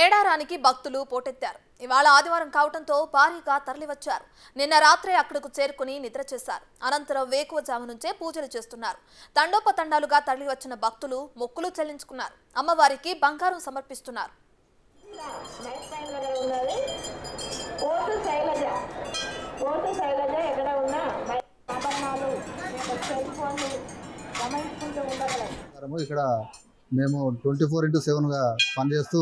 మేడారానికి భక్తులు పోటెత్తారు. ఇవాళ ఆదివారం కావడంతో భారీగా తరలివచ్చారు. నిన్న రాత్రే అక్కడకు చేరుకుని నిద్ర చేశారు. అనంతరం వేకువజాము నుంచే పూజలు చేస్తున్నారు. తండోపతండాలుగా తరలివచ్చిన భక్తులు మొక్కులు చెల్లించుకున్నారు. అమ్మవారికి బంగారం సమర్పిస్తున్నారు. ఇక్కడ మేము 24/7గా పనిచేస్తూ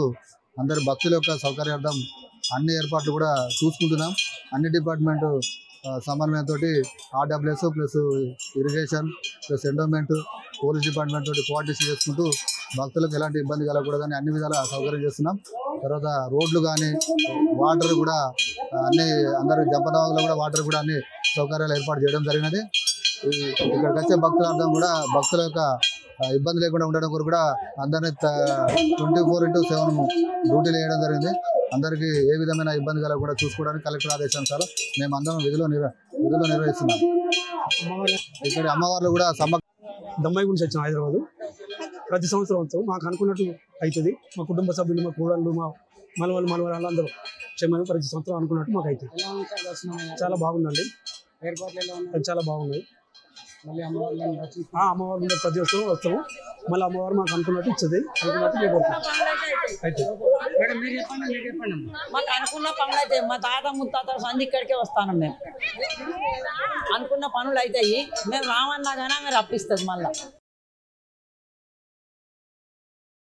అందరి భక్తుల యొక్క సౌకర్యార్థం అన్ని ఏర్పాట్లు కూడా చూసుకుంటున్నాం. అన్ని డిపార్ట్మెంట్ సమన్వయంతో RWS plus irrigation plus endowment police department తోటి కోఆర్డినేషన్ చేసుకుంటూ భక్తులకు ఎలాంటి ఇబ్బంది కలగకూడదని అన్ని విధాలా సౌకర్యం చేస్తున్నాం. తర్వాత రోడ్లు కానీ వాటర్ కూడా అన్ని అందరి జంపదావాలో కూడా వాటర్ కూడా అన్ని సౌకర్యాలు ఏర్పాటు చేయడం జరిగినది. ఇక్కడికి వచ్చే భక్తులార్థం కూడా భక్తుల యొక్క ఇబ్బంది లేకుండా ఉండడం కొరకు కూడా అందరినీ 24/7 డ్యూటీలు వేయడం జరిగింది. అందరికీ ఏ విధమైన ఇబ్బంది కలగకుండా చూసుకోవడానికి కలెక్టర్ ఆదేశానుసారం మేము అందరం విధులు నిర్వహిస్తున్నాం. ఇక్కడ అమ్మవార్లు కూడా దమ్మాయి గురించి వచ్చిన హైదరాబాద్ ప్రతి సంవత్సరం వస్తాం. మాకు అనుకున్నట్టు అవుతుంది. మా కుటుంబ సభ్యులు, మా కూడళ్ళు, మా మనవరాళ్ళు అందరూ క్షేమని ప్రతి సంవత్సరం అనుకున్నట్టు మాకు అవుతుంది. చాలా బాగుందండి. చాలా బాగున్నాయి. అమ్మవారు ప్రతి ఒక్కరు వస్తాము. మళ్ళీ అమ్మవారు మాకు అనుకున్నట్టు ఇచ్చేది. అనుకున్నట్టు మాకు అనుకున్న పనులు అయితే మా తాత ముత్తాత సంధి ఇక్కడికే వస్తాను. మేము అనుకున్న పనులు అవుతాయి. మేము రామన్నా కానీ ఆమె రప్పిస్తుంది మళ్ళీ.